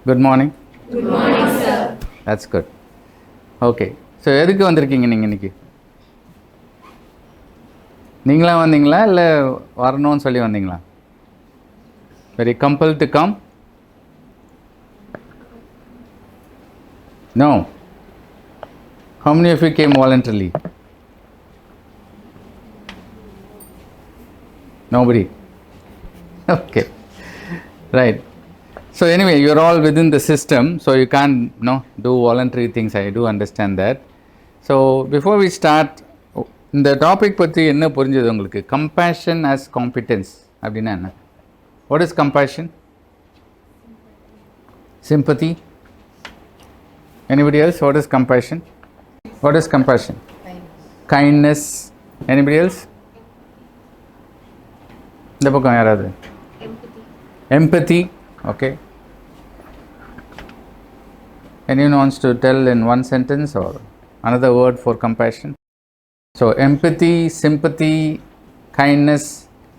Good morning. Good morning, sir. That's good. Okay. So எதுக்கு வந்திருக்கீங்க நீங்கள் இன்னைக்கு? நீங்களா வந்தீங்களா இல்லை வரணும்னு சொல்லி வந்தீங்களா? Very compelled to come? No. How many of you came voluntarily? Nobody. Okay. Right. So anyway, you're all within the system, so you can't do voluntary things. I do understand that. So before we start, இந்த topic பற்றி என்ன புரிஞ்சது உங்களுக்கு? Compassion as competence அப்படின்னா என்ன? What is compassion? Sympathy? Anybody else? What is compassion? What is compassion? Kindness. Anybody else? இந்த பக்கம் யாராவது? Empathy. Okay. Anyone wants to tell in one sentence or another word for compassion? So empathy, sympathy, kindness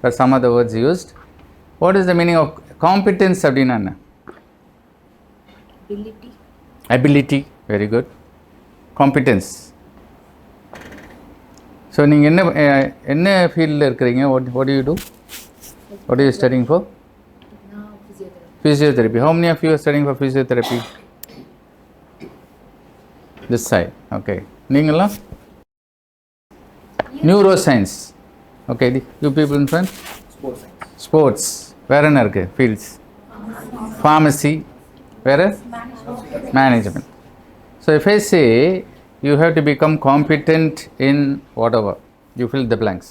are some of the words used. What is the meaning of competence? Abdina? Ability. Ability. Very good. Competence. So நீங்க என்ன ஃபீல்டில் இருக்கிறீங்க? What do you do? What are you studying for? Physiotherapy. How many of you are studying for physiotherapy? This side. Okay. நீங்களா? Neuroscience. Okay. You people in front? Sports science. Sports. வேற என்ன இருக்கு? Fields. Pharmacy. வேற? Management. So if I say you have to become competent in whatever, you fill the blanks.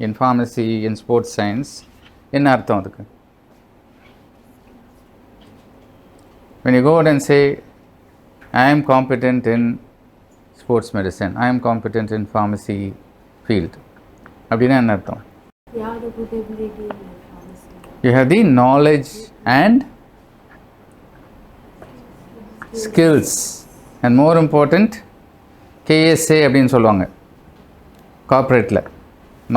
In pharmacy, in sports science, என்ன அர்த்தம் அதுக்கு? When you go out and say, I am competent in sports medicine, I am competent in pharmacy field, அப்படின்னா என்ன அர்த்தம்? You have the knowledge and skills, and more important, KSA அப்படின்னு சொல்லுவாங்க கார்ப்பரேட்டில்.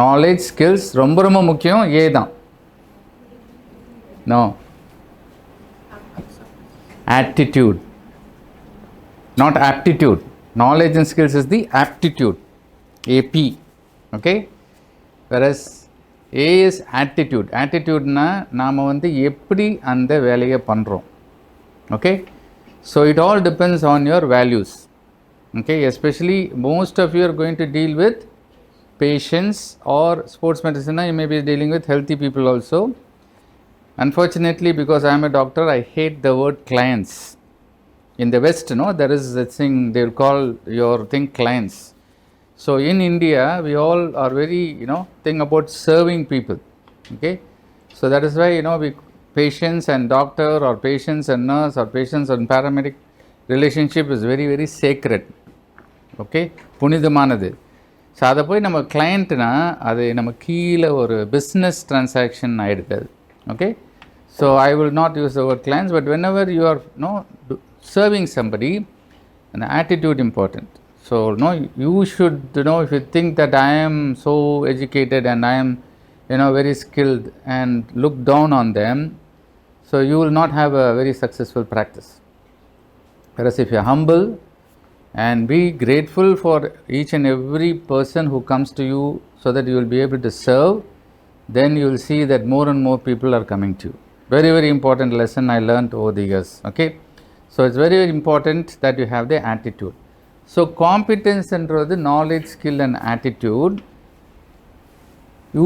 Knowledge, skills ரொம்ப ரொம்ப முக்கியம். ஏ தான். No. Attitude, not aptitude. Knowledge and skills is the aptitude, AP. Okay. Whereas A is attitude. Attitude na நாம வந்து எப்படி அந்த வேலையை பண்ணுறோம். Okay. So it all depends on your values. Okay. Especially most of you are going to deal with patients, or sports medicine you may be dealing with healthy people also. Unfortunately, because I am a doctor, I hate the word clients. In the West, there is a thing, they will call your thing clients. So in India, we all are very, think about serving people. Okay. So that is why, we patients and doctor, or patients and nurse, or patients and paramedic relationship is very, very sacred. Okay. புனிதமானது. So அதை போய் நம்ம கிளைண்ட்னா அது நம்ம கீழே ஒரு business transaction ஆகிடுது. Okay. So I will not use the word clients, but whenever you are serving somebody, an attitude important. So you should if you think that I am so educated and I am very skilled and look down on them, so you will not have a very successful practice. Whereas if you are humble and be grateful for each and every person who comes to you, so that you will be able to serve, then you will see that more and more people are coming to you. Very, very important lesson I learned over the years. Okay. So it's very, very important that you have the attitude. So competence என்றது knowledge, skill and attitude.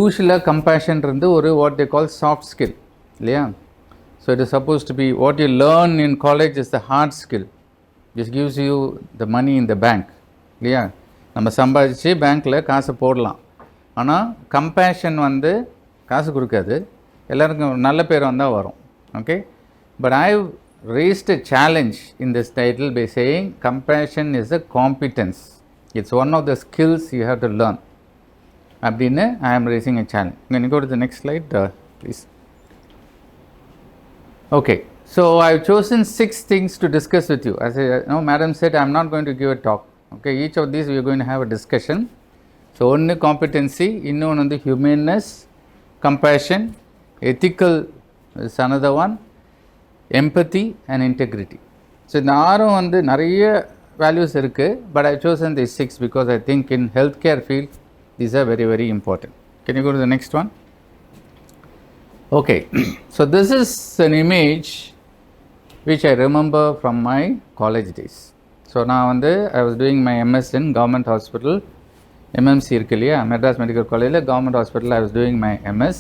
Usually compassion இருந்து ஒரு what they call soft skill. இல்லையா? So it is supposed to be what you learn in college is the hard skill. This gives you the money in the bank. இல்லையா? நம்ம சம்பாதிச்சு பேங்க்கில் காசு போடலாம். ஆனால் கம்பேஷன் வந்து காசு கொடுக்காது, எல்லாருக்கும் நல்ல பேர் வந்தால் வரும். Okay. But I raised a challenge in this title by saying compassion is a competence. It's one of the skills you have to learn. Abdine, I am raising a challenge. Can you go to the next slide, please? Okay. So I have chosen 6 things to discuss with you. As Madam said, I am not going to give a talk. Okay. Each of these we are going to have a discussion. So one competency, இன்னொன்று வந்து humaneness, compassion, ethical is another one, empathy and integrity. So இந்த ஆறும் வந்து நிறைய values இருக்குது, but I chosen these 6 because I think in healthcare field these are very very important. Can you go to the next one? Okay, so this is an image which I remember from my college days. So நான் வந்து I was doing my MS in government hospital, MMC இருக்கு இல்லையா, Madras medical காலேஜில் government hospital I was doing my MS,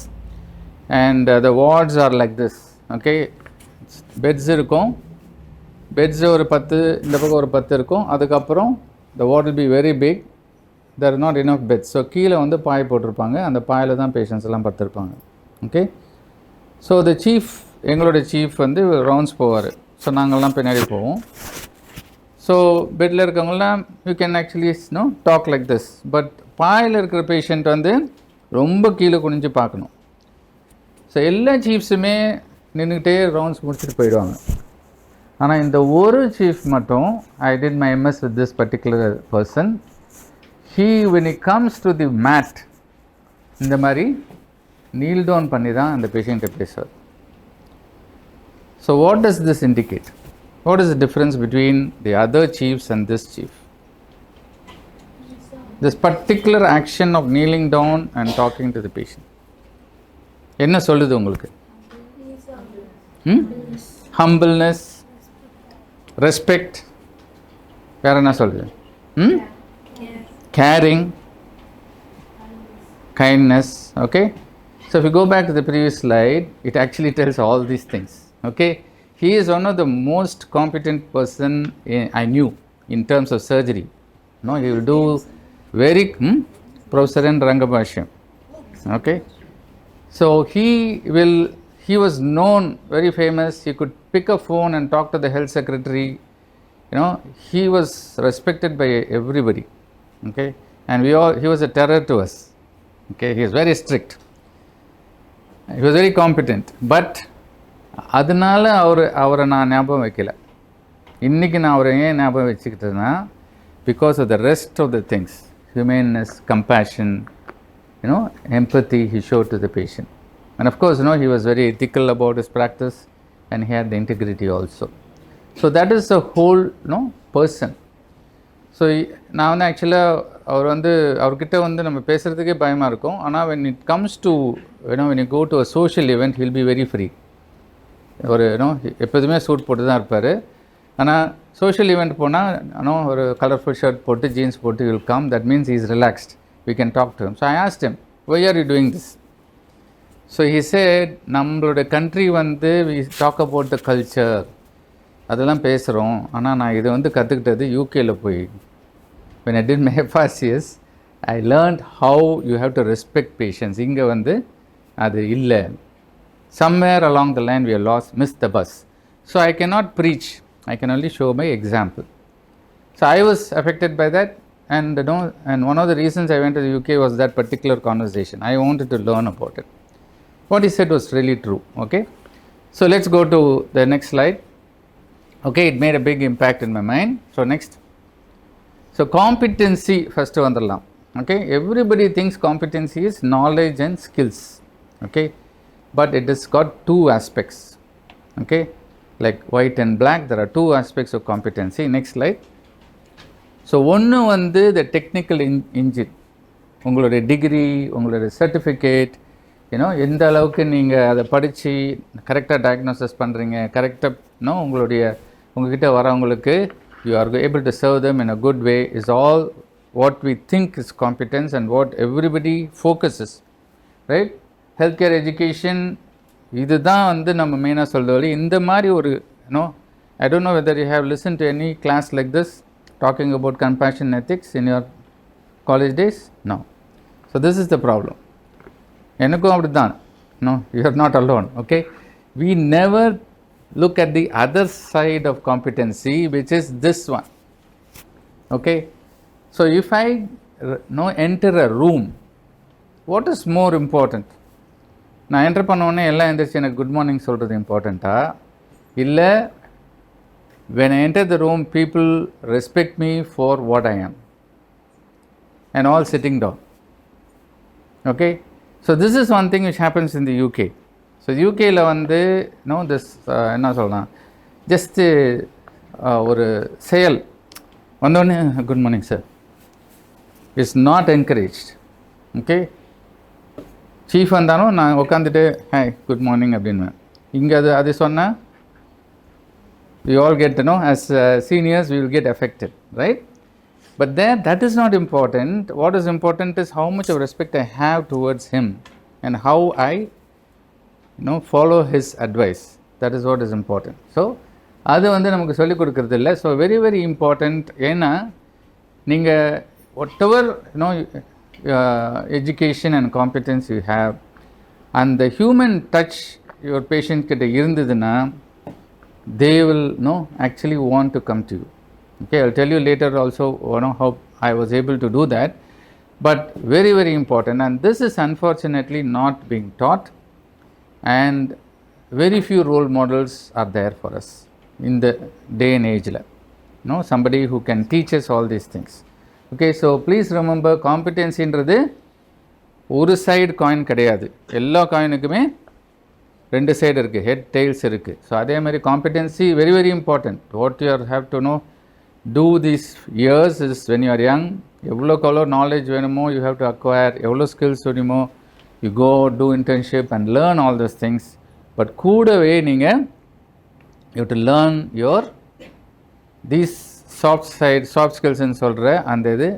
and the wards are like this. Okay, beds இருக்கும், beds ஒரு 10, இந்த பக்கம் ஒரு 10 இருக்கும். அதுக்கப்புறம் the ward will be very big, there are not enough beds. So கீழே வந்து பாய் போட்டிருப்பாங்க, அந்த பாயில் தான் பேஷண்ட்ஸ் எல்லாம் படுத்திருப்பாங்க. ஓகே, ஸோ த சீஃப், எங்களோட சீஃப் வந்து ரவுண்ட்ஸ் போவார். ஸோ நாங்கள்லாம் பின்னாடி போவோம். ஸோ பெட்டில் இருக்கவங்களாம் you can actually talk like this, but பாயில் இருக்கிற பேஷண்ட் வந்து ரொம்ப கீழே குனிஞ்சு பார்க்கணும். ஸோ எல்லா சீஃப்ஸுமே நின்றுக்கிட்டே ரவுண்ட்ஸ் முடிச்சுட்டு போயிடுவாங்க. ஆனால் இந்த ஒரு சீஃப் மட்டும், I did my MS with this particular person, he when it comes to the mat இந்த மாதிரி kneel down பண்ணி தான் அந்த பேஷண்ட்டை பேசுவார். So what does this indicate? What is the difference between the other chiefs and this chief? This particular action of kneeling down and talking to the patient என்ன சொல்லுது உங்களுக்கு? Humbleness, respect, வேற என்ன சொல்லுது? Caring, kindness. Okay, so if you go back to the previous slide, it actually tells all these things. Okay, he is one of the most competent person I knew in terms of surgery. No, he will do very Professor N. Rangabhashyam. Okay, so he was known, very famous. He could pick a phone and talk to the health secretary. He was respected by everybody. Okay, and he was a terror to us. Okay, he is very strict, he was very competent, but அதனால அவரை நான் ஞாபகம் வைக்கல. இன்றைக்கி நான் அவரை ஏன் ஞாபகம் வச்சுக்கிட்டேன்னா, because of the rest of the things, humaneness, compassion, empathy he showed to the patient. And of course, he was very ethical about his practice, and he had the integrity also. So that is the whole person. So நான் வந்து ஆக்சுவலாக அவர்கிட்ட வந்து நம்ம பேசுகிறதுக்கே பயமாக இருக்கும். ஆனால் when it comes to when you go to a social event, he'll be very free. எப்போதுமே சூட் போட்டு தான் இருப்பார். ஆனால் சோஷியல் ஈவெண்ட் போனால் ஒரு கலர்ஃபுல் ஷர்ட் போட்டு ஜீன்ஸ் போட்டு will come. That means he is relaxed, we can talk to him. So I asked him, why are you doing this? So he said, நம்மளோட கண்ட்ரி வந்து we talk about the culture, அதெல்லாம் பேசுகிறோம். ஆனால் நான் இதை வந்து கற்றுக்கிட்டது யூகேயில் போய். when I did my FRCS, I learned how you have to respect patients. இங்கே வந்து அது இல்லை. somewhere along the line we have missed the bus. So I cannot preach, I can only show my example. So I was affected by that, and and one of the reasons I went to the UK was that particular conversation. I wanted to learn about it. What he said was really true. Okay, so let's go to the next slide. Okay, it made a big impact in my mind. So next, so competency first vandalam. Okay, everybody thinks competency is knowledge and skills. Okay, but it has got two aspects. Okay, like white and black, there are two aspects of competency. Next slide. So one வந்து the technical engine, உங்களுடைய degree, உங்களுடைய certificate, எந்த அளவுக்கு நீங்கள் அதை படித்து கரெக்டாக diagnosis பண்ணுறீங்க, கரெக்டாக உங்கள்கிட்ட வரவங்களுக்கு you are able to serve them in a good way, is all what we think is competence and what everybody focuses, right? Healthcare education, இதுதான் வந்து நம்ம மெயினாக சொல்கிறது. இந்த மாதிரி ஒரு I don't know whether you have listened to any class like this talking about compassion ethics in your college days. No. So this is the problem. எனக்கும் அப்படி தான். No, you are not alone. Okay, we never look at the other side of competency, which is this one. Okay, so if I enter a room, what is more important? நான் enter பண்ணோடனே எல்லாம் எந்திரிச்சு எனக்கு good morning சொல்கிறது இம்பார்ட்டண்ட்டா, இல்லை when I enter the room people respect me for what I am and all sitting down? Okay, so this is one thing which happens in the UK. So யூகேயில் வந்து this என்ன சொல்லலாம், just ஒரு செயல் வந்தோடனே good morning sir is not encouraged. Okay, chief வந்தாலும் நான் உட்காந்துட்டு ஹாய் குட் மார்னிங் அப்படின்வேன். இங்கே அது சொன்னால் we all get to know as seniors we will get affected, right? But there that is not important. What is important is how much of respect I have towards him and how I follow his advice. That is what is important. So அது வந்து நமக்கு சொல்லிக் கொடுக்கறது இல்லை. So very very important. ஏன்னா நீங்கள் whatever education and competence you have and the human touch your patient கிட்ட இருந்ததுன்னா they will actually want to come to you. Okay, I'll tell you later also how I was able to do that, but very very important, and this is unfortunately not being taught, and very few role models are there for us in the day and age la. Somebody who can teach us all these things. Okay, so please remember competency என்றது ஒரு side coin கிடையாது. எல்லா காயினுக்குமே ரெண்டு side இருக்குது, head tails இருக்குது. So அதே மாதிரி competency very very important. What you have to do these years is when you are young. எவ்வளோ நாலேஜ் வேணுமோ யூ ஹேவ் டு அக்வயர், எவ்வளோ ஸ்கில்ஸ் வேணுமோ you go to internship and learn all this things. But கூடவே நீங்கள் you to learn your these soft ஸ்கில்ஸ்ன்னு சொல்கிற அந்த இது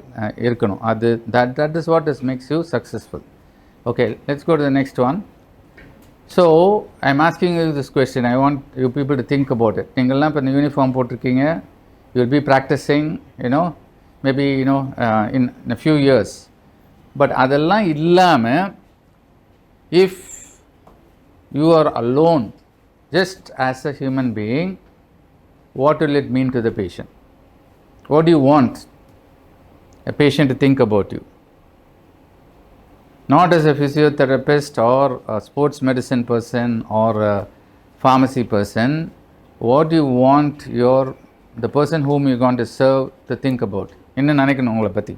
இருக்கணும். அது that is what is makes you successful. Okay, let's go to the next one. So I am asking you this question. I want you people to think about it. நீங்கள்லாம் இப்போ இந்த uniform போட்டிருக்கீங்க, you will be practicing maybe in a few years. But அதெல்லாம் இல்லாமல் if you are alone just as a human being, what will it mean to the patient? What do you want a patient to think about you? Not as a physiotherapist or a sports medicine person or a pharmacy person. What do you want the person whom you are going to serve to think about? என்ன நினைக்கணும் உங்களை பற்றி?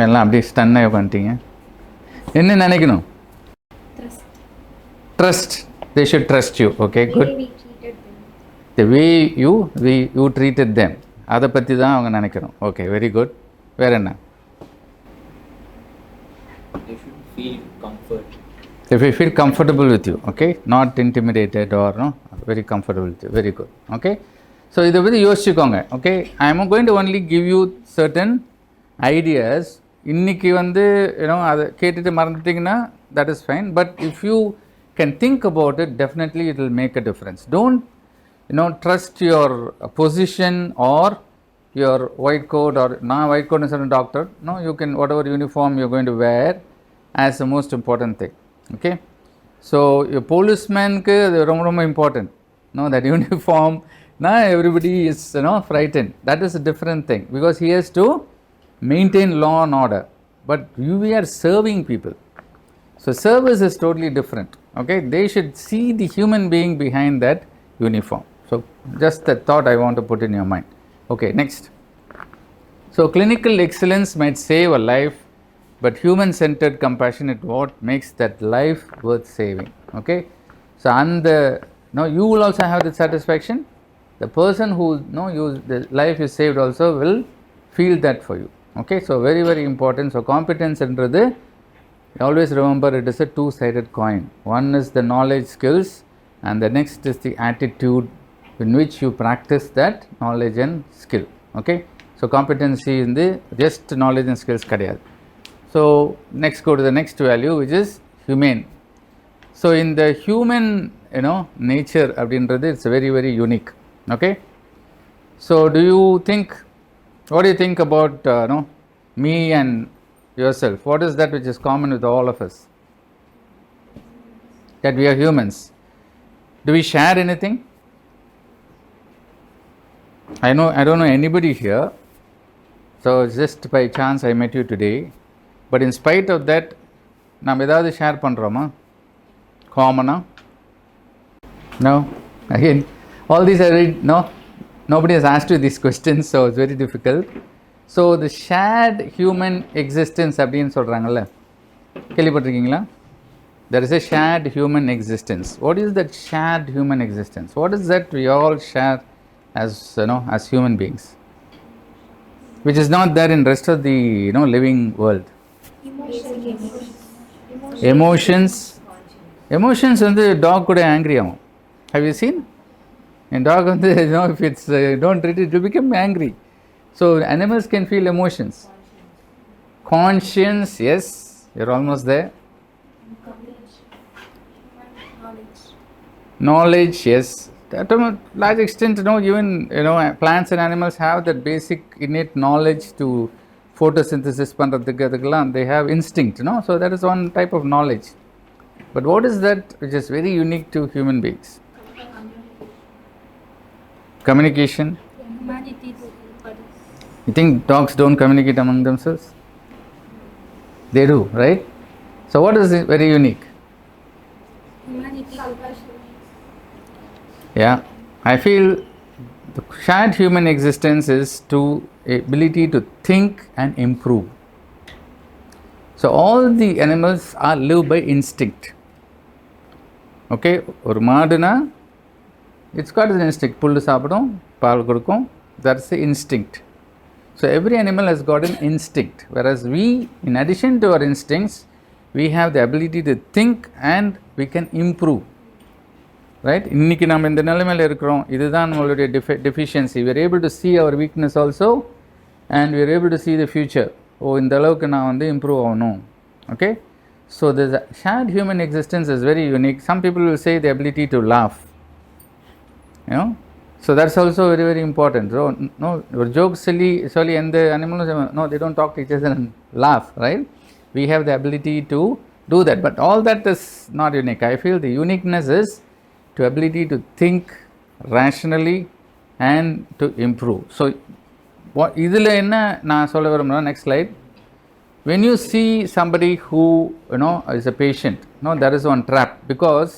எல்லாம் அப்படியே ஸ்டன்னாக பண்ணிட்டீங்க. என்ன நினைக்கணும்? Trust. They should trust you. Okay, good. The way you treated them. அதை பற்றி தான் அவங்க நினைக்கணும். Okay, very good. வேறு என்ன? If you feel comfortable with you, okay, not intimidated or very comfortable with you, very good. Okay, so இதை பற்றி யோசிச்சுக்கோங்க. Okay, I am going to only give you certain ideas. இன்னைக்கு வந்து அதை கேட்டுட்டு மறந்துட்டிங்கன்னா that is fine, but if you can think about it, definitely it will make a difference. Don't trust your position or your white coat or white coat is a doctor. You can whatever uniform you're going to wear as the most important thing. Okay, so your policeman ku ரொம்ப important. That uniform, everybody is frightened. That is a different thing because he has to maintain law and order, but we are serving people, so service is totally different. Okay, they should see the human being behind that uniform. So just that thought I want to put in your mind. Okay, next. So clinical excellence might save a life, but human-centered compassion is what makes that life worth saving. Okay, so and you will also have the satisfaction. The person who the life you saved also will feel that for you. Okay, so very very important. So competence என்றது always remember it is a two-sided coin. One is the knowledge skills and the next is the attitude in which you practice that knowledge and skill. Okay, so competency in the just knowledge and skills kadiyadu. So next go to the next value which is humane. So in the human nature abindrathu it's very very unique. Okay, so what do you think about me and yourself? What is that which is common with all of us? That we are humans. Do we share anything? I don't know anybody here, so just by chance I met you today, but in spite of that நாம் ஏதாவது share பண்ணுறோமா காமனா? No, again all these are nobody has asked you these questions, so it's very difficult. So the shared human existence அப்படின்னு சொல்கிறாங்கல்ல, கேள்விப்பட்டிருக்கீங்களா? There is a shared human existence. What is that shared human existence? What is that we all share as, as human beings, which is not there in rest of the, living world? Emotions வந்து dog கூட angry ஆகும். Have you seen? And dog வந்து, if it's don't treat it, it will become angry. So animals can feel emotions. Conscience, yes, you're almost there. Knowledge, yes. To a large extent, even plants and animals have that basic innate knowledge to photosynthesis pandradhukku. They have instinct, so that is one type of knowledge. But what is that which is very unique to human beings? Communication. You think dogs don't communicate among themselves? They do, right? So what is very unique? Yeah, I feel the shared human existence is to ability to think and improve. So all the animals are live by instinct. Okay, ஒரு மாடுனா it's got an instinct. புல்லு சாப்பிடும், பால் கொடுக்கும். That's the instinct. So every animal has got an instinct, whereas we, in addition to our instincts, we have the ability to think and we can improve. Right? இன்னைக்கு நம்ம இந்த நிலைமையில் இருக்கிறோம், இதுதான் நம்மளுடைய deficiency. We are able to see our weakness also and we are able to see the future. இந்த அளவுக்கு நான் வந்து improve ஆகணும். Okay? So the shared human existence is very unique. Some people will say the ability to laugh. So that's also very, very important. So your joke silly and the animals, they don't talk to each other and laugh, right? We have the ability to do that, but all that is not unique. I feel the uniqueness is to ability to think rationally and to improve. So what idhula enna na solla varumna, next slide. When you see somebody who is a patient, there is one trap, because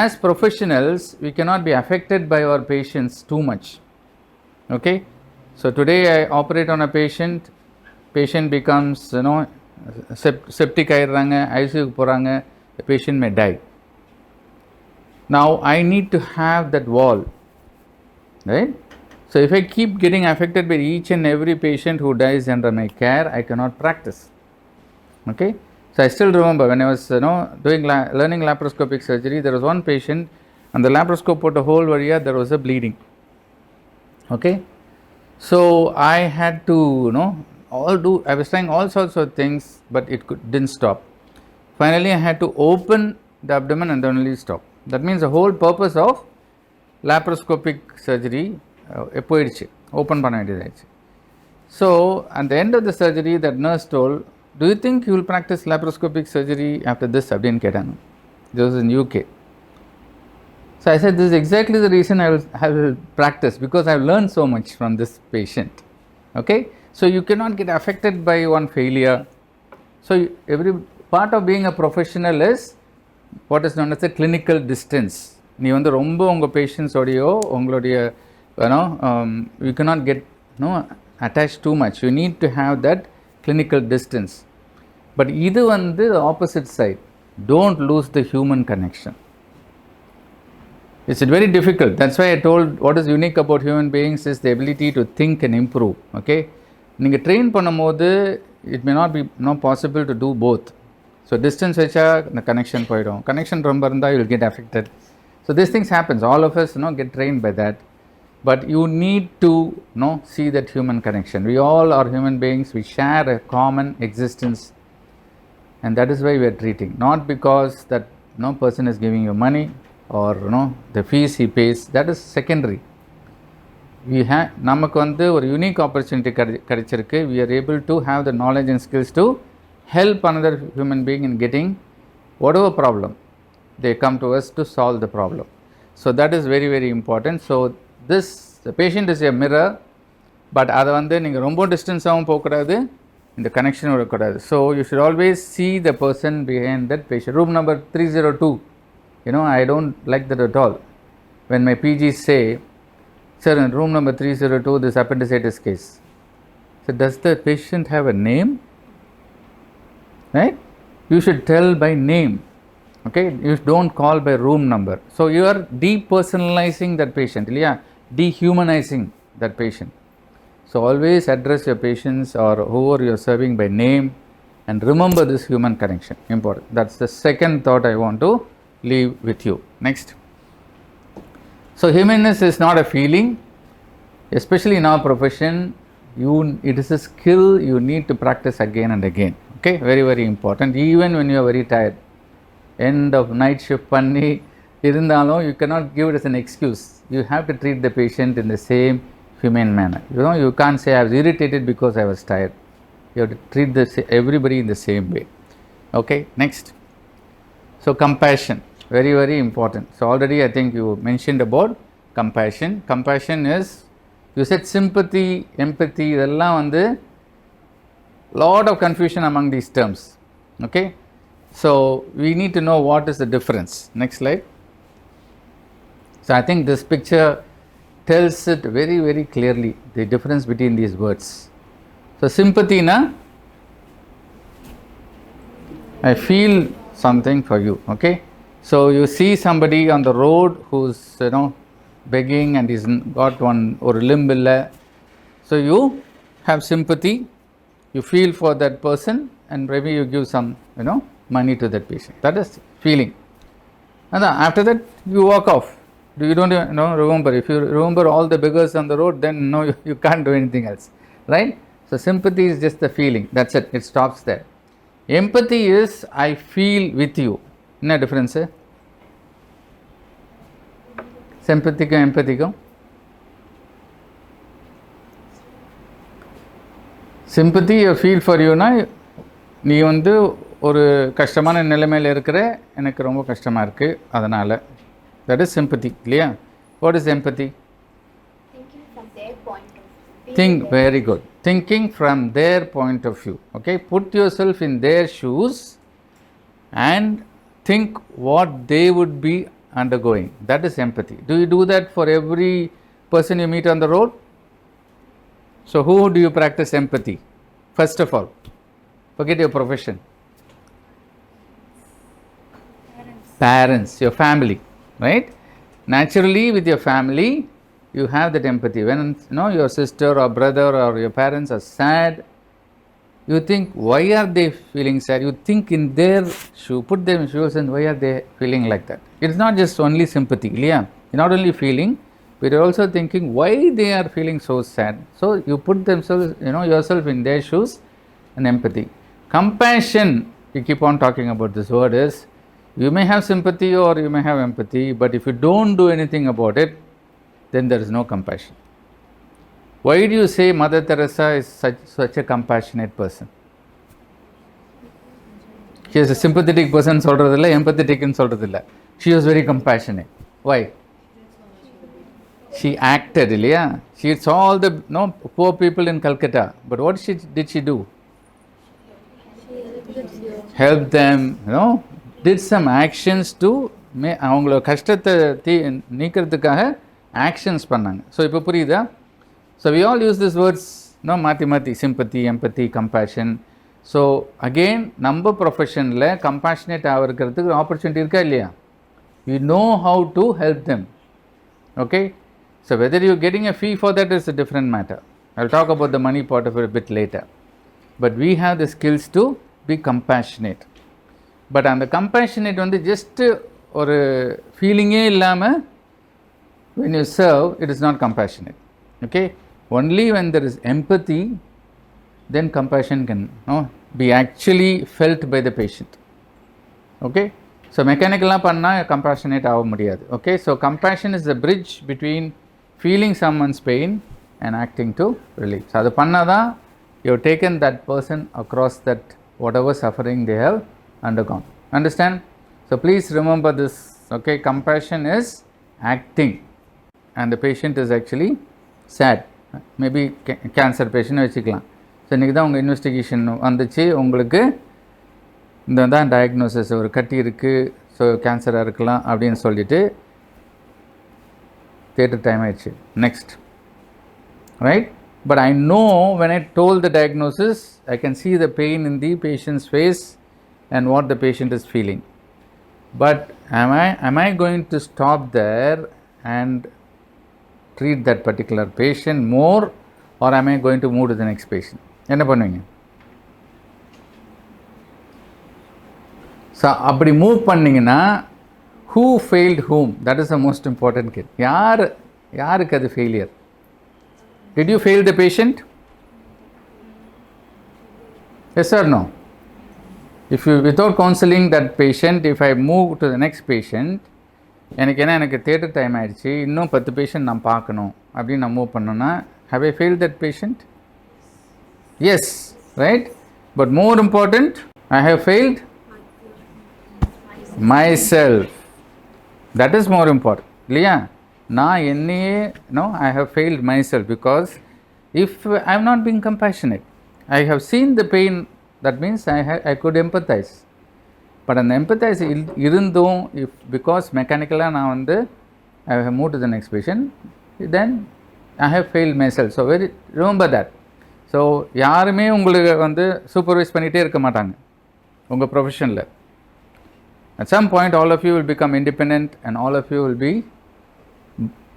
as professionals we cannot be affected by our patients too much. Okay, so today I operate on a patient becomes septic aayiranga, ICU ku poranga, the patient may die. Now I need to have that wall, right? So if I keep getting affected by each and every patient who dies under my care, I cannot practice. Okay, so I still remember when I was learning laparoscopic surgery, there was one patient and the laparoscope put a hole where there was a bleeding. Okay, so I had to I was trying all sorts of things, but it didn't stop. Finally I had to open the abdomen and then only stop. That means the whole purpose of laparoscopic surgery poidichu, open panna vendiyadaachu. So at the end of the surgery, that nurse told, do you think you will practice laparoscopic surgery after this? Abdin ketanu. This was in UK. So I said, this is exactly the reason I will practice, because I have learned so much from this patient. Okay, so you cannot get affected by one failure. So every part of being a professional is what is known as a clinical distance. நீ வந்து ரொம்ப உங்கள் பேஷண்ட்ஸோடையோ உங்களுடைய you cannot get attached too much. You need to have that clinical distance. But இது வந்து the opposite side. Don't lose the human connection. It's very difficult. That's why I told what is unique about human beings is the ability to think and improve. Okay, நீங்கள் train பண்ணும்போது it may not be possible to do both. So distance வச்சா the connection போயிடும், connection ரொம்ப இருந்தால் you will get affected. So these things happens, all of us get trained by that, but you need to see that human connection. We all are human beings, we share a common existence, and that is why we are treating, not because that person is giving you money or the fees he pays, that is secondary. We have நமக்கு வந்து ஒரு unique opportunity கிடைச்சிருக்கு. We are able to have the knowledge and skills to help another human being in getting whatever problem they come to us to solve the problem. So that is very, very important. So the patient is a mirror, but அதை வந்து நீங்கள் ரொம்ப டிஸ்டன்ஸாகவும் போகக்கூடாது, இந்த connection விடக்கூடாது. So you should always see the person behind that patient. Room number 302, I don't like that at all. When my PGs say, sir, in room number 302 this appendicitis case, so So does the patient have a name? Right? You should tell by name. Okay, you don't call by room number. So you are depersonalizing that patient, dehumanizing that patient. So always address your patients or whoever you are serving by name, and remember this human connection. Important. That's the second thought I want to leave with you. Next. So humanness is not a feeling, especially in our profession. It is a skill you need to practice again and again. Okay, very, very important. Even when you are very tired, end of night shift பண்ணி இருந்தாலும் you cannot give it as an excuse. You have to treat the patient in the same humane manner. You can't say I was irritated because I was tired. You have to treat everybody in the same way. Okay, next. So compassion, very, very important. So already I think you mentioned about compassion. Compassion is, you said sympathy, empathy, இதெல்லாம் வந்து lot of confusion among these terms. Okay, so we need to know what is the difference. Next slide. So I think this picture tells it very, very clearly, the difference between these words. So sympathy na, I feel something for you. Okay, so you see somebody on the road who's begging and he's got one or limb illa, so you have sympathy, you feel for that person, and maybe you give some money to that patient. That is feeling. And after that you walk off. You don't remember. If you remember all the beggars on the road, then you can't do anything else, right? So sympathy is just the feeling. That's it. It stops there. Empathy is I feel with you. What difference? Sympathy and empathy. Sympathy, you feel for you. நீ வந்து ஒரு கஷ்டமான நிலைமையில் இருக்கிற, எனக்கு ரொம்ப கஷ்டமாக இருக்குது, அதனால். That is sympathy. Clear? What is empathy? Thinking from their point of view. Think, very good. Thinking from their point of view. Okay, put yourself in their shoes and think what they would be undergoing. That is empathy. Do you do that for every person you meet on the road? So who do you practice empathy? First of all, forget your profession. Parents, your family, right? Naturally, with your family, you have that empathy. When your sister or brother or your parents are sad, you think, why are they feeling sad? You think in their shoe, put them in shoes, and why are they feeling like that? It's not just only sympathy, you're not only feeling, but you're also thinking why they are feeling so sad. So you put themselves, yourself in their shoes, and empathy. Compassion, we keep on talking about this word, is you may have sympathy or you may have empathy, but if you don't do anything about it, then there is no compassion. Why do you say Mother Teresa is such a compassionate person? She is a sympathetic person, solradilla, empathetic and solradilla. She was very compassionate. Why? She acted, she saw all the poor people in Calcutta, but what did she do? Help them, did some actions to அவங்களோட கஷ்டத்தை நீக்கிறதுக்காக actions பண்ணாங்க. So இப்போ புரியுதா? So we all use these words மாற்றி sympathy, empathy, compassion. So again நம்ம ப்ரொஃபஷனில் compassionate ஆகிறதுக்கு opportunity இருக்கா இல்லையா? You know how to help them. Okay, so whether you're getting a fee for that is a different matter. I'll talk about the money part of it a bit later. But we have the skills to be compassionate. But அந்த compassionate வந்து just ஒரு ஃபீலிங்கே இல்லாமல் when you serve, it is not compassionate. Okay, only when there is empathy, then compassion can be actually felt by the patient. Okay, so மெக்கானிக்கலாக பண்ணால் compassionate ஆக முடியாது. Okay, so compassion is the bridge between feeling someone's pain and acting to relieve. So அது பண்ணால் தான் you have taken that person across that whatever suffering they have undergone. Understand? So please remember this. Okay, compassion is acting, and the patient is actually sad. Maybe cancer patient வச்சுக்கலாம். So இன்றைக்கி தான் உங்கள் investigation வந்துச்சு, உங்களுக்கு இந்த தான் diagnosis, ஒரு கட்டி இருக்குது, ஸோ கேன்சராக இருக்கலாம் அப்படின்னு சொல்லிட்டு தேட்டர் டைம் ஆயிடுச்சு. Next, right? But I know when I told the diagnosis, I can see the pain in the patient's face and what the patient is feeling. But am I going to stop there and treat that particular patient more, or am I going to move to the next patient? என்ன பண்ணுவீங்க? So அப்படி move பண்ணிங்கன்னா who failed whom? That is the most important kid. யாருக்கு அது failure? Did you fail the patient? Yes or no? If you, without counseling that patient, if I move to the next patient, எனக்கு theatre time ஆகிடுச்சு, இன்னும் 10 patient நான் பார்க்கணும் அப்படின்னு நான் move பண்ணேன்னா, have I failed that patient? Yes, right? But more important, I have failed myself. That is more important. இல்லையா? நான் என்னையே, no, I have failed myself, because if I am not being compassionate, I have seen the pain, that means I could empathize. But அந்த empathize இருந்தும், if because mechanically நான் வந்து I have moved to the next patient, then I have failed myself. So remember that. So யாருமே உங்களுக்கு வந்து supervise பண்ணிகிட்டே இருக்க மாட்டாங்க உங்கள் ப்ரொஃபஷனில். At some point all of you will become independent and all of you will be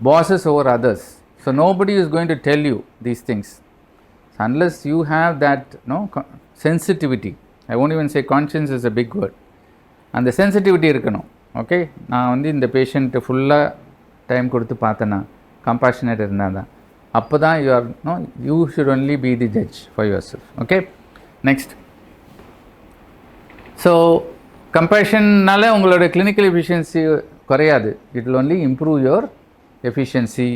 bosses over others. So nobody is going to tell you these things. So unless you have that sensitivity, I won't even say conscience is a big word. And the sensitivity இருக்கணும். Okay, நான் வந்து இந்த patient ஃபுல்லாக time கொடுத்து பார்த்தேன்னா, compassionate இருந்தால் தான், அப்போ தான் you should only be the judge for yourself. Okay, next. So கம்பேஷன்னால உங்களோட கிளினிக்கல் எஃபிஷியன்சி குறையாது. It will only improve your efficiency,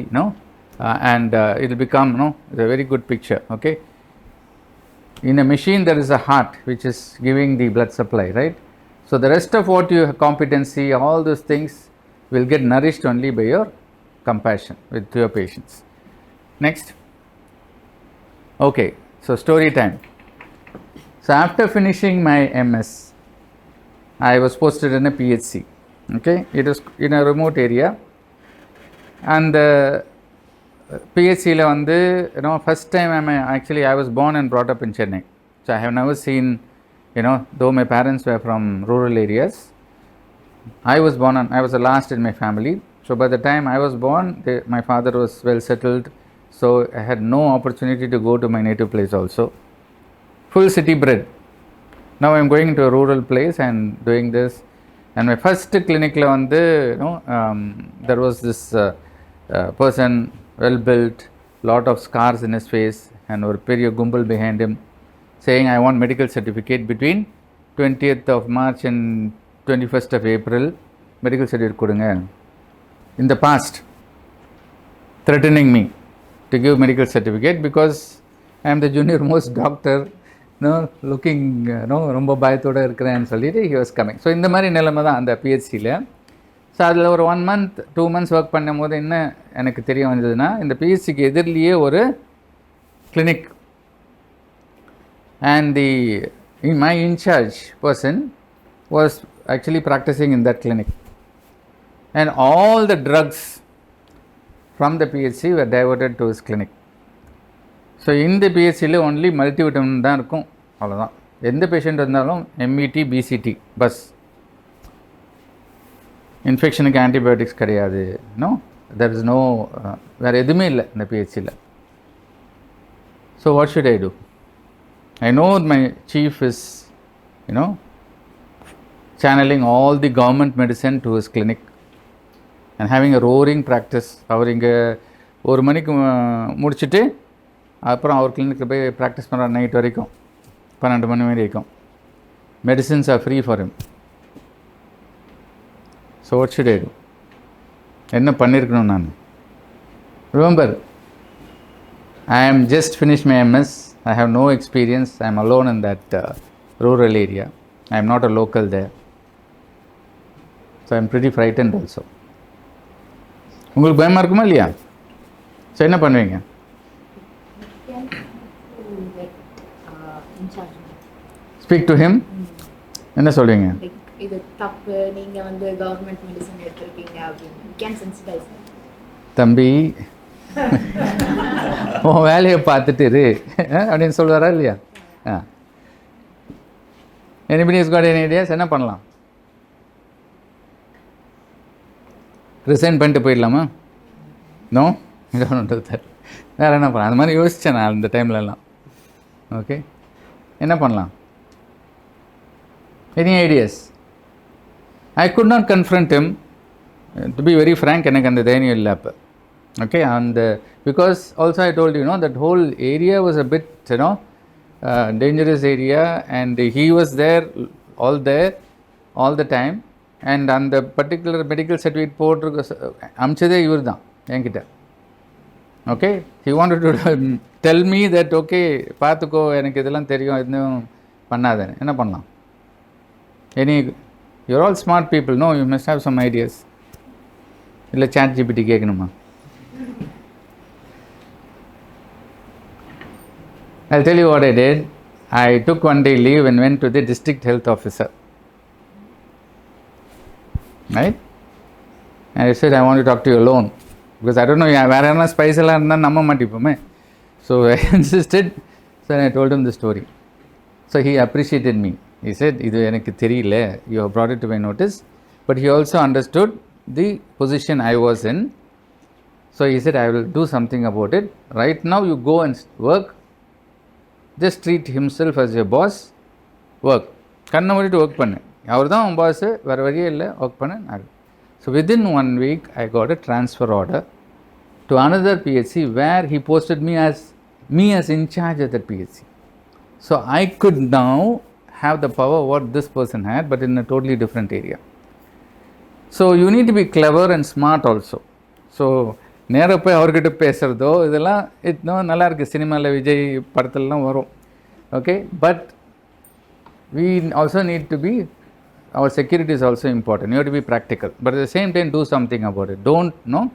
and it will become a very good picture. Okay, in a machine there is a heart which is giving the blood supply, right? So the rest of what you have, competency, all those things will get nourished only by your compassion with your patients. Next. Okay, so story time. So after finishing my MS, I was posted in a PHC. Okay, it was in a remote area, and PHC la vandu, first time I was born and brought up in Chennai. So I have never seen, though my parents were from rural areas, I was the last in my family. So by the time I was born, my father was well settled, so I had no opportunity to go to my native place also. Full city bred. Now I am going to a rural place and doing this. And my first clinic la vandu, there was this person, well built, lot of scars in his face, and ஒரு பெரிய கும்பல் behind him, saying, I want medical certificate between 20th of March and 21st of April. Medical certificate கொடுங்க. In the past, threatening me to give medical certificate because I am the junior most doctor, looking, ரொம்ப பயத்தோடு இருக்கிறேன்னு சொல்லிட்டு he was coming. So இந்த மாதிரி நிலைமை தான் அந்த பிஹெச்சியில். ஸோ அதில் ஒரு 1 month 2 months ஒர்க் பண்ணும் போது என்ன எனக்கு தெரிய வந்ததுன்னா, இந்த பிஹெச்சிக்கு எதிரிலேயே ஒரு clinic, and my in-charge person was actually practicing in that clinic, and all the drugs from the PHC were diverted to his clinic. So இந்த பிஹெச்சியில் ஒன்லி மல்டிவிட்டமின் தான் இருக்கும், அவ்வளோதான். எந்த பேஷண்ட் இருந்தாலும் எம்இடி பிசிடி பஸ், இன்ஃபெக்ஷனுக்கு ஆன்டிபயோட்டிக்ஸ் கிடையாது, there is no வேறு எதுவுமே இல்லை இந்த பிஹெச்சியில். So what should I do? I know my chief is, channeling all the government medicine to his clinic and having a roaring practice. அவர் இங்கே 1 மணிக்கு முடிச்சுட்டு அப்புறம் அவர் கிளினிக்கில் போய் ப்ராக்டிஸ் பண்ணுற நைட் வரைக்கும் 12 மணி வரைக்கும். Medicines are free for him. So what should I do? என்ன பண்ணியிருக்கணும் நான்? Remember, I am just finished my MS. I have no experience. I am alone in that rural area. I am not a local there. So I am pretty frightened also. உங்களுக்கு பயமாக இருக்குமா இல்லையா? So என்ன பண்ணுவீங்க? Speak to him. என்ன சொல்வீங்க? இது தப்பு, நீங்கள் வந்து கவர்மெண்ட் மெடிசன் எடுத்துருக்கீங்க அப்படின்னு கேன் சென்சிடைஸ். தம்பி, உன் வேலையை பார்த்துட்டு இரு அப்படின்னு சொல்லுவாரா இல்லையா? Anybody is got any ideas? என்ன பண்ணலாம்? ரிசைன் பண்ணிட்டு போயிடலாமா? நோ, இதோன்றது வேறு என்ன பண்ணலாம்? அந்த மாதிரி யோசித்தேன் நான் அந்த டைம்லலாம். ஓகே, என்ன பண்ணலாம்? Any ideas? I could not confront him. To be very frank, எனக்கு அந்த தைரியம் இல்லை அப்போ. Okay, and because also I told you, that whole area was a bit, dangerous area, and he was there all the time, and அந்த particular medical certificate போட்டு அமிச்சதே இவர் தான் என்கிட்ட. Okay, he wanted to tell me that okay, பார்த்துக்கோ, எனக்கு இதெல்லாம் தெரியும், எதுவும் பண்ணாதேன்னு. என்ன பண்ணலாம்? You're all smart people, no? You must have some ideas. இல்லை chat GPT கேட்கணுமா? I'll tell you what I did. I took one day leave and went to the district health officer. Right? And I said, I want to talk to you alone. Because I don't know, வேறு யாரா spice எல்லாம் இருந்தால் நம்ப மாட்டிப்போமே. So I insisted. So I told him the story. So he appreciated me. He said, இது எனக்கு தெரியல, you have brought it to my notice. But he also understood the position I was in. So he said, I will do something about it. Right now you go and work. Just treat himself as your boss. Work. கண்ணை மூடிட்டு work பண்ணு. அவர் தான் உன் pass, வேறு வழியே இல்லை, work பண்ணு. So within 1 week, I got a transfer order to another PHC where he posted me as in charge of that PHC. So I could now have the power what this person had, but in a totally different area. So you need to be clever and smart also. So நேராக போய் அவர்கிட்ட பேசுகிறதோ இதெல்லாம் இன்னும் நல்லா இருக்குது, சினிமாவில் விஜய் படத்துலலாம் வரும். Okay, but we also need to be, our security is also important. You have to be practical, but at the same time do something about it. Don't know.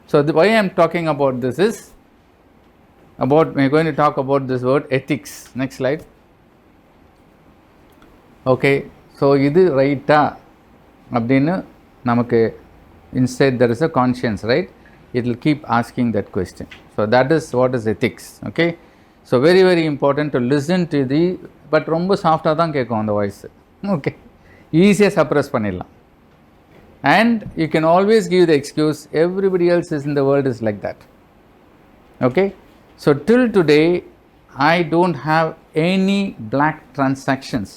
So why I am talking about this is about, we are going to talk about this word ethics. Next slide. Okay, so இது ரைட்டா அப்படின்னு நமக்கு inside there is a conscience, right? It will keep asking that question. So that is what is ethics. Okay, so very very important to listen to the, but ரொம்ப சாஃப்டாக தான் கேட்கும் அந்த voice. Okay, ஈஸியாக சப்ரஸ் பண்ணிடலாம். And you can always give the excuse, everybody else is in the world is like that. Okay, so till today I don't have any black transactions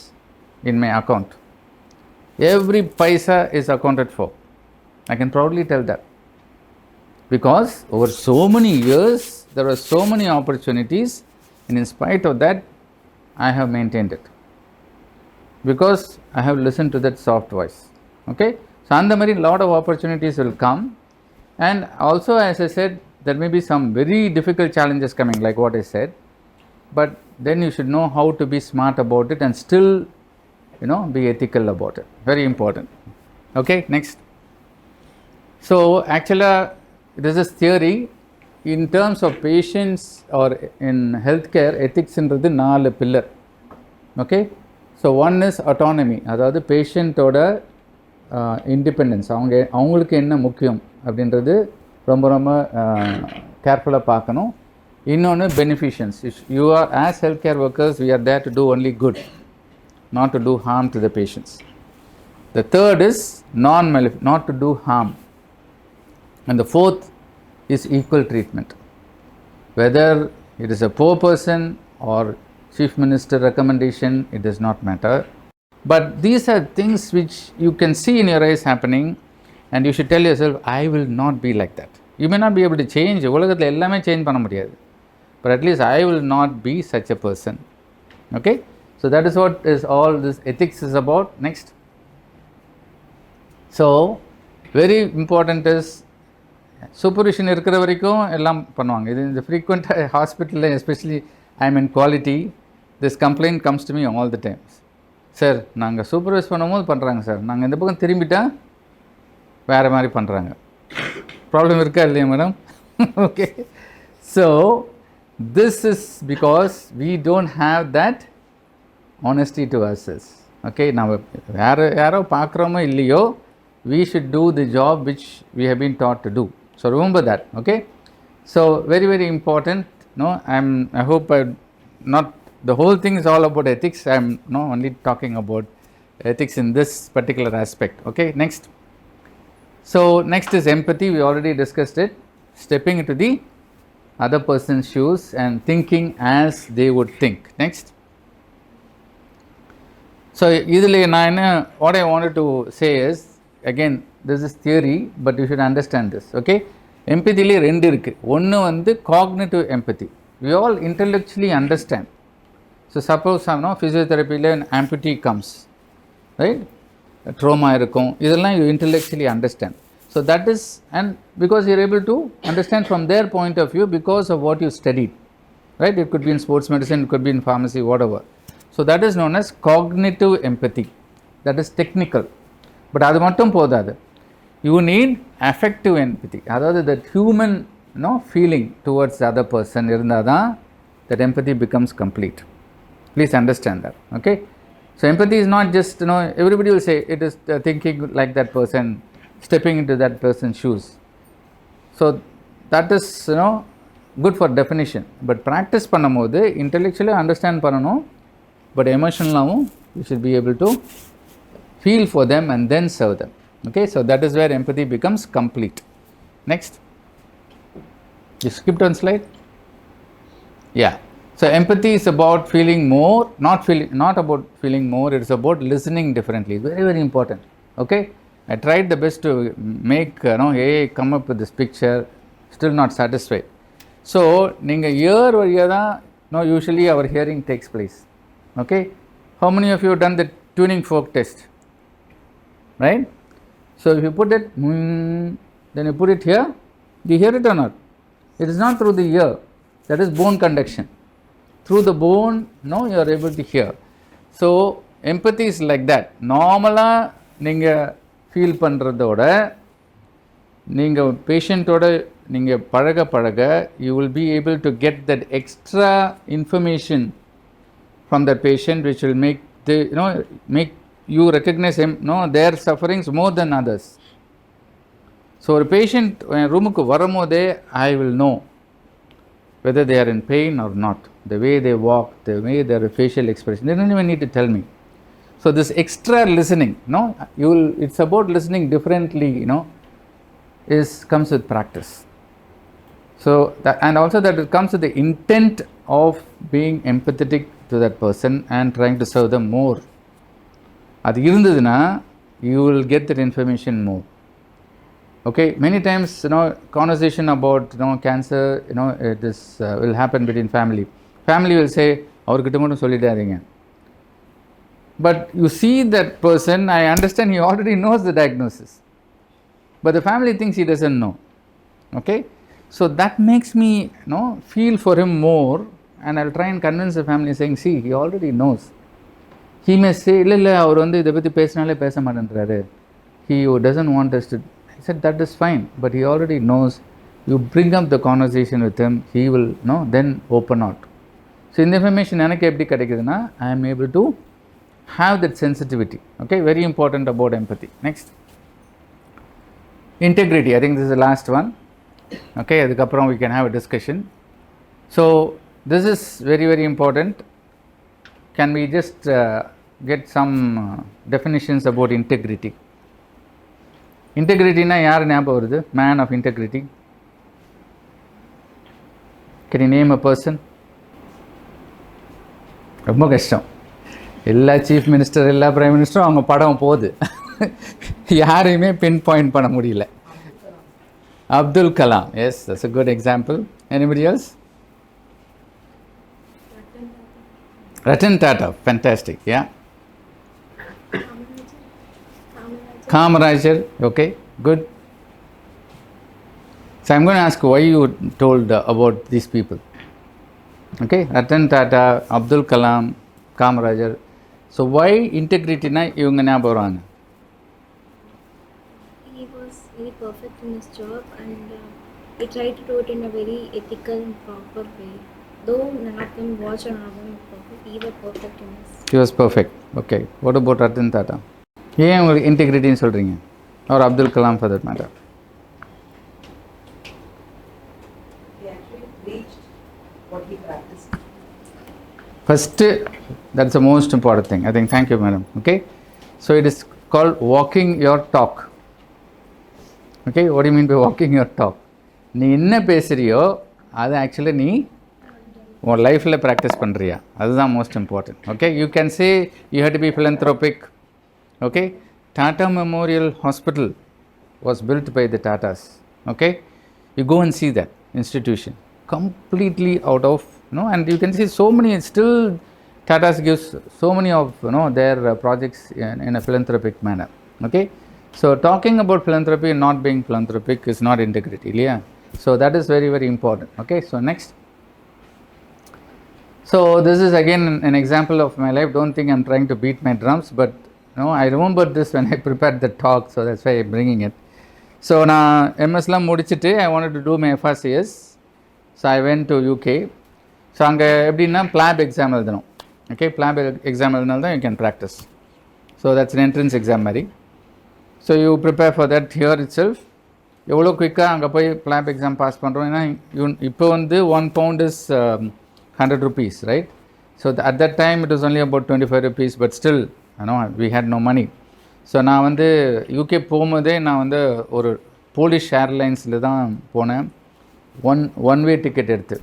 in my account. Every paisa is accounted for. I can proudly tell that, because over so many years there were so many opportunities, and in spite of that I have maintained it, because I have listened to that soft voice. Okay, so and the very lot of opportunities will come, and also as I said, there may be some very difficult challenges coming, like what I said, but then you should know how to be smart about it and still be ethical about it. Very important. Okay, next. So actually this is theory. In terms of patients or in healthcare, ethics inradhu 4 pillar. Okay, so one is autonomy, அதாவது பேஷண்ட்டோட independence, அவங்களுக்கு என்ன முக்கியம் அப்படின்றது ரொம்ப ரொம்ப கேர்ஃபுல்லாக பார்க்கணும். இன்னொன்று beneficence. You are as health care workers, we are there to do only good, not to do harm to the patients. The third is not to do harm, and the fourth is equal treatment. Whether it is a poor person or chief minister recommendation, it does not matter. But these are things which you can see in your eyes happening, and you should tell yourself, I will not be like that. You may not be able to change, உலகத்தில் எல்லாமே change பண்ண முடியாது, but at least I will not be such a person. Okay, so that is what is all this ethics is about. Next. So very important is supervision இருக்கிற வரைக்கும் எல்லாம் பண்ணுவாங்க. இது இந்த ஃப்ரீக்வெண்ட்டாக ஹாஸ்பிட்டலில், especially I am in quality, this complaint comes to me all the times. Sir, நாங்கள் supervise பண்ணும்போது பண்ணுறாங்க சார், நாங்கள் இந்த பக்கம் திரும்பிட்டா வேறு மாதிரி பண்ணுறாங்க. ப்ராப்ளம் இருக்கா இல்லையா madam? Okay, so this is because we don't have that honesty to assess. Okay, நம்ம யாரோ பார்க்குறோமோ இல்லையோ, we should do the job which we have been taught to do. So remember that. Okay, So very very important. No, I hope not the whole thing is all about ethics. I'm no only talking about ethics in this particular aspect. Okay, next. So next is empathy. We already discussed it. Stepping into the other person's shoes and thinking as they would think. Next. So easily what I wanted to say is, again, this is theory, but you should understand this. Okay, empathy le rendu irukku. One vandu cognitive empathy. We all intellectually understand. So suppose physiotherapy le an amputee comes, right? A trauma irukum, idella you intellectually understand. So that is, and because you are able to understand from their point of view because of what you studied, right? It could be in sports medicine, it could be in pharmacy, whatever. So that is known as cognitive empathy. That is technical. But adu mattum podadu. You need affective empathy. Adhaadu that human feeling towards the other person irundha that empathy becomes complete. Please understand that. Okay. So empathy is not just everybody will say it is thinking like that person, stepping into that person's shoes. So that is good for definition. But practice பண்ணும்போது intellectually understand பண்ணணும். But emotionally you should be able to feel for them and then serve them. Okay, so that is where empathy becomes complete. Next. You skipped one slide. Yeah. So empathy is about feeling more, not about feeling more. It is about listening differently. Very very important. Okay. I tried the best to make come up with this picture. Still not satisfied. So ninga ear valiya da usually our hearing takes place. Okay. How many of you have done the tuning fork test? Right. So if you put it, then you put it here, do you hear it or not? It is not through the ear. That is bone conduction. Through the bone, you are able to hear. So empathy is like that. Normally, நீங்க feel பண்றதோட நீங்க பேஷண்டோட நீங்க பழக you will be able to get that extra information from the patient, which will make make you recognize their sufferings more than others. So a patient roomku varamode, I will know whether they are in pain or not. The way they walk, the way their facial expression, they don't even need to tell me. So this extra listening, it's about listening differently, comes with practice. So that, and also that it comes with the intent of being empathetic to that person and trying to serve them more. அது இருந்ததுன்னா you will get that information more. Okay, many times conversation about cancer, this will happen between family will say அவர்கிட்ட மட்டும் சொல்லிடாதீங்க. But you see that person, I understand he already knows the diagnosis, but the family thinks he doesn't know. Okay, so that makes me feel for him more, and I'll try and convince the family saying, see, he already knows. He may say, இல்ல அவர் இதை பற்றி பேசினாலே பேச மாட்டேன்றாரு, he doesn't want us to. I said that is fine, but he already knows. You bring up the conversation with him, he will then open out. So in the information எனக்கு எப்படி கிடைக்குதுன்னா, I am able to have that sensitivity. Okay, very important about empathy. Next, integrity. I think this is the last one. Okay, adukapram we can have a discussion. So this is very very important. Can we just get some definitions about integrity? Integrity na yaar nyabam varudhu? Man of integrity. Can you name a person? ரொம்ப கஷ்டம். எல்லா chief minister, எல்லா prime மினிஸ்டரும் அவங்க படம் போகுது, யாரையுமே pin point பண்ண முடியல. Abdul Kalam, yes, that's a good example. Anybody else? Ratan Tata, fantastic, yeah. Kamarajar, okay, good. So I'm going to ask why you told about these people. Okay, Ratan Tata, Abdul Kalam, Kamarajar. So why integrity na ivanga nyabam varanga? He was very perfect in his job, and he tried to do it in a very ethical and proper way. Though none of them watch or none of them perfect, he was perfect in his. He was perfect. Okay. What about Ratan Tata? ஏன் உங்களுக்கு இன்டெகிரிட்டின்னு சொல்கிறீங்க? Or Abdul Kalam for that matter? practice? First, that's the most important thing. I think, thank you, madam. Okay. So it is called walking your talk. Okay. What do you mean by walking your talk? நீ என்ன பேசுறியோ அது actually நீ உன் லைஃப்பில் practice பண்ணுறியா, அதுதான் most important. Okay, you can say you have to be philanthropic. Okay, Tata Memorial Hospital was built by the Tatas. Okay, you go and see that institution completely out of, and you can see so many, still Tatas gives so many of their projects in a philanthropic manner. Okay, so talking about philanthropy and not being philanthropic is not integrity. Yeah, so that is very, very important. Okay, so next. So this is again an example of my life. Don't think I'm trying to beat my drums, but I remember this when I prepared the talk, so that's why I'm bringing it. So நான் எம்எஸ்லாம் முடிச்சுட்டு I wanted to do my FRCS. So I went to UK. So அங்கே எப்படின்னா PLAB exam எழுதணும். Okay, PLAB exam எழுதினால தான் you can practice. So that's an entrance exam மாதிரி. So you prepare for that here itself. எவ்வளோ குயிக்காக அங்கே போய் PLAB exam pass பண்ணுறோம். ஏன்னா இப்போ வந்து 1 pound is 100 rupees, right? So at that time it was only about 25 rupees, but still we had no money. So நான் வந்து யூகே போகும்போதே நான் வந்து ஒரு போலிஷ் ஏர்லைன்ஸில் தான் போனேன், ஒன் வே டிக்கெட் எடுத்து.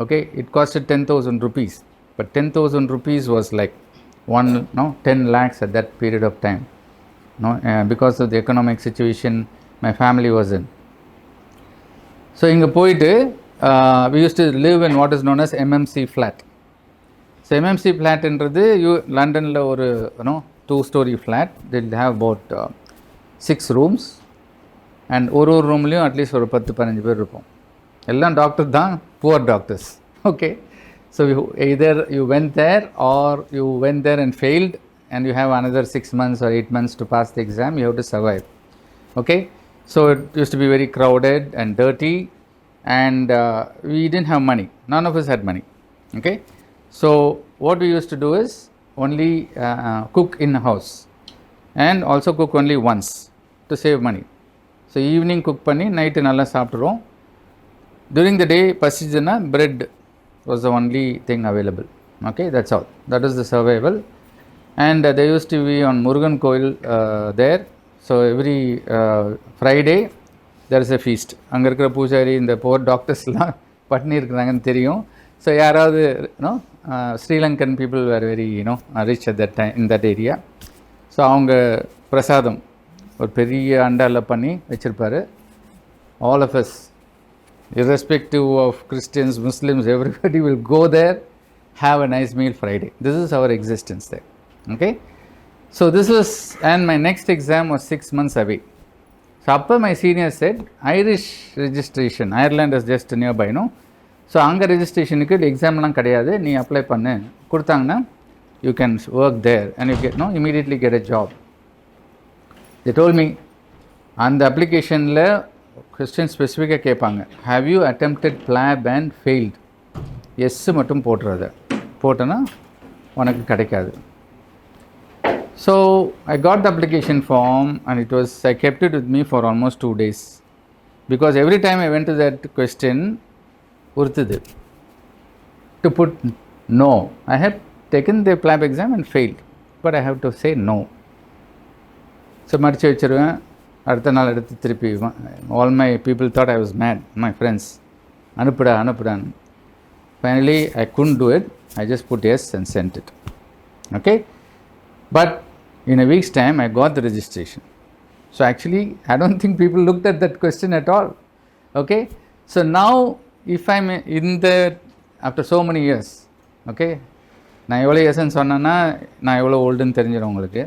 Okay, it cost 10,000 rupees, but 10,000 rupees was like 10 lakhs at that period of time, because of the economic situation my family was in. So இங்கே போயிட்டு we used to live in what is known as MMC flat. So MMC ஃப்ளாட்ன்றது லண்டனில் ஒரு 2-story flat. They'll have about 6 rooms, and ஒரு ரூம்லேயும் at least ஒரு 10-15 பேர் இருப்போம். எல்லாம் doctor தான், poor doctors. Okay, so either you went there or you went there and failed and you have another 6 months or 8 months to pass the exam. You have to survive. Okay, so it used to be very crowded and dirty, and we didn't have money. None of us had money. Okay, so what we used to do is only cook in the house, and also cook only once to save money. So evening cook பண்ணி night நல்லா சாப்பிட்றோம். During the day பசிச்சுன்னா bread was the only thing available. Okay, that's all. That is the survival. And they used to be on Murugan Koil there. So every Friday there is a feast. அங்கே இருக்கிற பூஜாரி இந்த போர் டாக்டர்ஸ்லாம் பட்னி இருக்கிறாங்கன்னு தெரியும். So யாராவது Sri Lankan people were very rich at that time in that area. So அவங்க பிரசாதம் ஒரு பெரிய அண்டாவில் பண்ணி வச்சுருப்பார். All of us, irrespective of Christians, Muslims, everybody will go there, have a nice meal Friday. This is our existence there. Okay, so this was, and my next exam was 6 months away. So அப்போ my senior said Irish registration, Ireland is just nearby, so அங்கே ரெஜிஸ்ட்ரேஷனுக்கு எக்ஸாம்லாம் கிடையாது, நீ apply பண்ணு, கொடுத்தாங்கன்னா you can work there and you get immediately get a job. they told me அந்த அப்ளிகேஷனில் கொஸ்டின் ஸ்பெசிஃபிக்காக கேட்பாங்க, have you attempted PLAB and failed, yes மட்டும் போட்டுறத போட்டோன்னா உனக்கு கிடைக்காது. So I got the application form and I kept it with me for almost 2 days, because every time I went to that question உறுத்துது to put no. I have taken the PLAB exam and failed, but I have to say no. So மடித்து வச்சுருவேன், அடுத்த நாள் எடுத்து திருப்பி. all my people thought I was mad, my friends, அனுப்புடான்னு. Finally I couldn't do it. I just put yes and sent it. Okay, but in a week's time I got the registration. So actually I don't think people looked at that question at all. Okay, so now if I'm in the, after so many years, okay, நான் எவ்வளோ இயர்ஸ்ன்னு சொன்னேன்னா நான் எவ்வளோ ஓல்டுன்னு தெரிஞ்சிடும் உங்களுக்கு.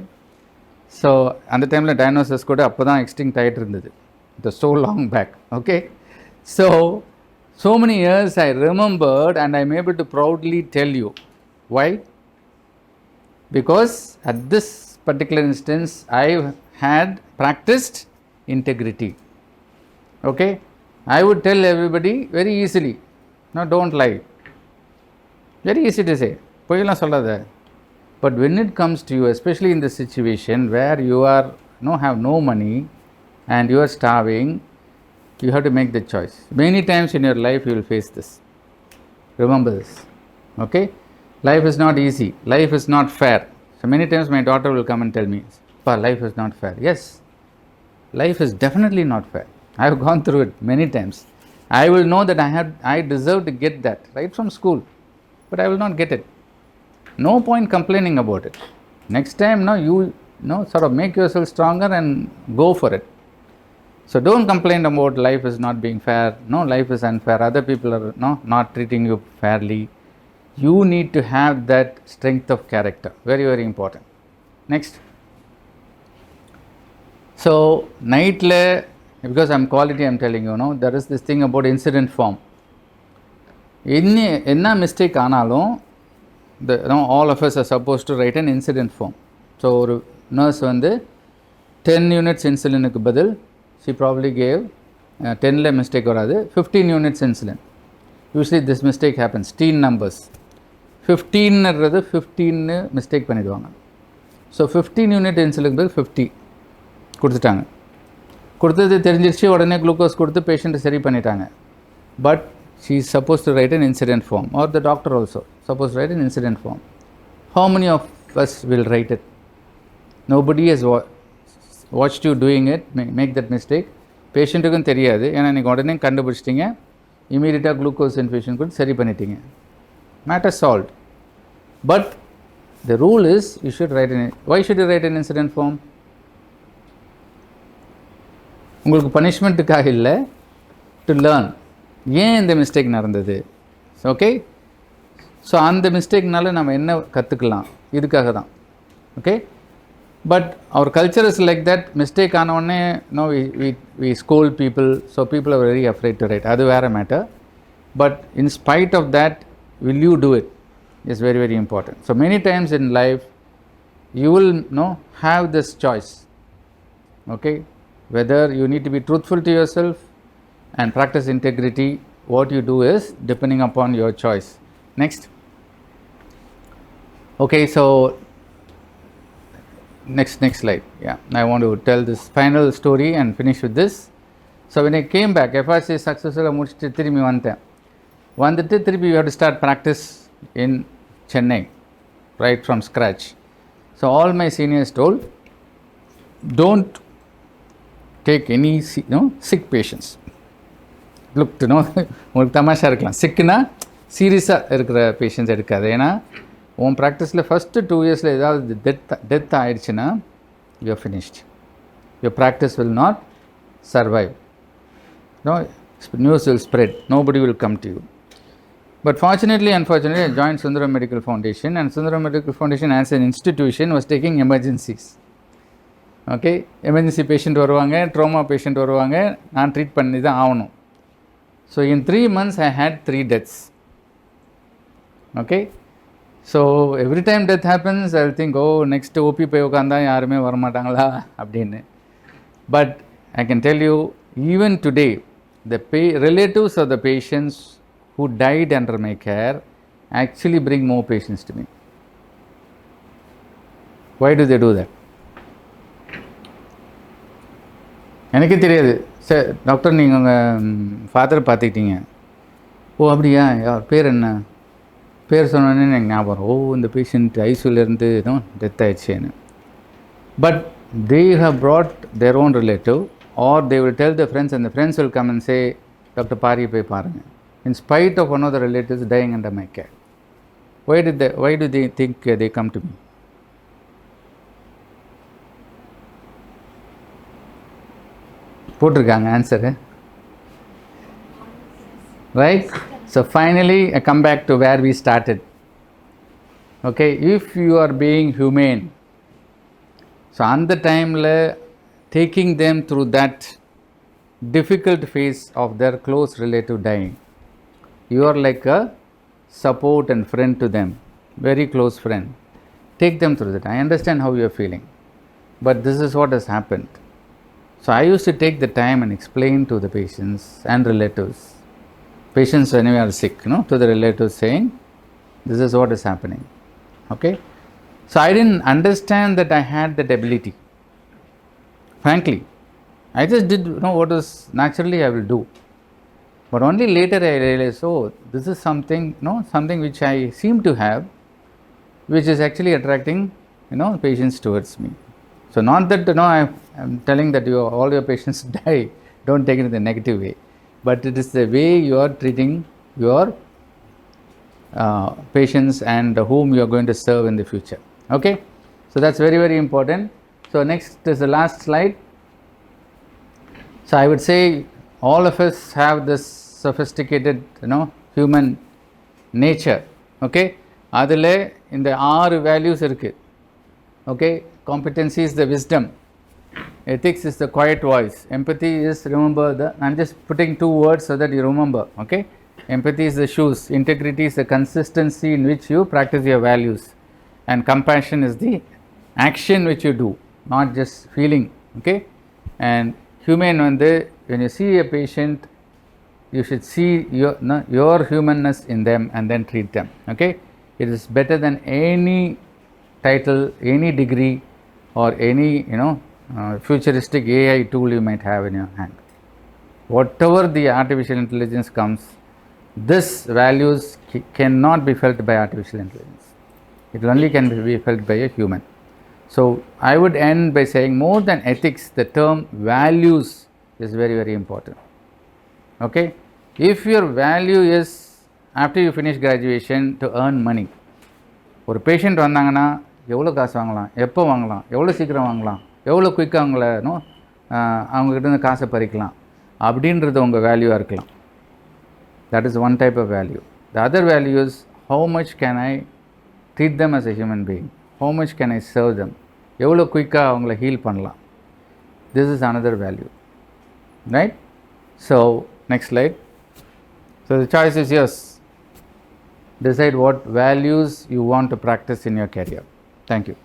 So அந்த டைமில் dinosaurs கூட அப்போ தான் எக்ஸ்டிங்க்ட் ஆகிட்டு இருந்தது. It was so long back. Okay, so many years I remembered, and I'm able to proudly tell you why. Because at this particular instance I had practiced integrity. Okay, I would tell everybody very easily, no, don't lie. Very easy to say, பொய்யெல்லாம் சொல்லாத. But when it comes to you, especially in the situation where you are have no money and you are starving, you have to make the choice. Many times in your life you will face this. Remember this. Okay? Life is not easy. Life is not fair. So many times my daughter will come and tell me, "Pa, life is not fair." Yes, life is definitely not fair. I have gone through it many times. I will know that I deserve to get that right from school, but I will not get it. No point complaining about it. Next time, no, you sort of make yourself stronger and go for it. So don't complain about life is not being fair. No, life is unfair. Other people are not treating you fairly. You need to have that strength of character. Very, very important. Next. So night because I'm quality, I'm telling you, there is this thing about incident form. Enna mistake aanalum, all of us are supposed to write an incident form. So ஒரு nurse வந்து 10 units insulinக்கு பதில் she probably gave 10ல mistake வராது, 15 units insulin. Usually this mistake happens, teen numbers. 15ன்றது 15 mistake பண்ணிடுவாங்க. So 15 unit insulin பதில் 50 கொடுத்துட்டாங்க. கொடுத்தது தெரிஞ்சிருச்சு, உடனே குளுக்கோஸ் கொடுத்து பேஷண்ட்டை சரி பண்ணிட்டாங்க. But she is supposed to write an incident form, or the doctor also supposed to write an incident form. How many of us will write it? Nobody has watched you doing it, make that mistake. பேஷண்ட்டுக்கும் தெரியாது, ஏன்னா நீங்கள் உடனே கண்டுபிடிச்சிட்டிங்க, இமீடியட்டாக glucose infusion கொடுத்து சரி பண்ணிட்டீங்க. Matter solved. But the rule is you should write why should you write an incident form? உங்களுக்கு பனிஷ்மெண்ட்டுக்காக இல்லை, டு லேர்ன். ஏன் இந்த மிஸ்டேக் நடந்தது? ஓகே, ஸோ அந்த மிஸ்டேக்னால நம்ம என்ன கற்றுக்கலாம், இதுக்காக தான். Okay, but our culture is like that. Mistake ஆனவுடனே we scold people, so people are very afraid to write. அது வேறு matter. But in spite of that, will you do it is very, very important. So many times in life you will have this choice. Okay, whether you need to be truthful to yourself and practice integrity. What you do is depending upon your choice. Next. Okay, so next slide. Yeah, I want to tell this final story and finish with this. So when I came back, FRC successfully முடிச்சிட்டு திரும்பி வந்துட்டு திருப்பி you have to start practice in Chennai right from scratch. So all my seniors told, don't take any sick patients. Look, உங்களுக்கு தமாஷா இருக்கலாம், சிக்குனா சீரியஸாக இருக்கிற patients எடுக்காது. ஏன்னா உன் ப்ராக்டிஸில் ஃபஸ்ட்டு 2 இயர்ஸில் ஏதாவது டெத் ஆகிடுச்சுன்னா you are finished. Your practice will not survive. News will spread. Nobody will come to you. But fortunately, unfortunately, I joined Sundaram Medical Foundation, and Sundaram Medical Foundation as an institution was taking emergencies. Okay, emergency patient வருவாங்க, trauma patient வருவாங்க, நான் treat பண்ணி தான் ஆகணும். So in 3 months I had 3 deaths. Okay, so every time death happens I will think, oh, next OP போய் உட்காந்தா யாருமே வரமாட்டாங்களா அப்படின்னு. But I can tell you, even today, the relatives of the patients who died under my care actually bring more patients to me. Why do they do that? எனக்கே தெரியாது. Sir doctor, நீங்கள் உங்கள் ஃபாதரை பார்த்துக்கிட்டீங்க. ஓ அப்படியா, பேர் என்ன? பேர் சொன்னோன்னே எனக்கு ஞாபகம், ஓ இந்த பேஷண்ட் ஐசியூலேருந்து டெத் ஆயிடுச்சேன்னு. But they have brought their own relative, or they will tell their friends, and the friends will come and say, Dr. Pari போய் பாருங்க, in spite of one of the relatives dying under my care. Why do they think they come to me? போட்டிருக்காங்க answer, right? So finally I come back to where we started. Okay, if you are being humane, so அந்த டைமில் taking them through that difficult phase of their close relative dying, you are like a support and friend to them, very close friend. Take them through that. I understand how you are feeling, but this is what has happened. So I used to take the time and explain to the patients and relatives. Patients when they are sick, to the relatives, saying, this is what is happening. Okay, so I didn't understand that I had that ability. Frankly, I just did what is naturally I will do. But only later I realized, oh, this is something, something which I seem to have, which is actually attracting, patients towards me. So not that, I'm telling that all your patients die. Don't take it in the negative way. But it is the way you are treating your patients and whom you are going to serve in the future. Okay. So that's very, very important. So next is the last slide. So I would say all of us have this sophisticated, human nature. Okay. அதில் இந்த 6 values இருக்கு. Okay. Competency is the wisdom. Ethics is the quiet voice. Empathy is, remember, I'm just putting 2 words so that you remember. Okay. Empathy is the shoes. Integrity is the consistency in which you practice your values. And compassion is the action which you do, not just feeling. Okay. And humane, when you see a patient, you should see your humanness in them and then treat them. Okay. It is better than any title, any degree, or any futuristic AI tool you might have in your hand. Whatever the artificial intelligence comes, this values cannot be felt by artificial intelligence. It only can be felt by a human. So I would end by saying, more than ethics, the term values is very, very important. Okay. If your value is, after you finish graduation, to earn money, ஒரு patient வந்தாங்கன்னா எவ்வளோ காசு வாங்கலாம், எப்போ வாங்கலாம், எவ்வளோ சீக்கிரம் வாங்கலாம், எவ்வளோ குயிக்காக அவங்கக்கிட்ட காசை பறிக்கலாம் அப்படின்றது உங்கள் வேல்யூவாக இருக்கலாம். That is one type of value. The other value is, how much can I treat them as a human being, how much can I serve them, எவ்வளோ குயிக்காக அவங்கள ஹீல் பண்ணலாம். This is another value, right? So next slide. So the choice is yours. Decide what values you want to practice in your career. Thank you.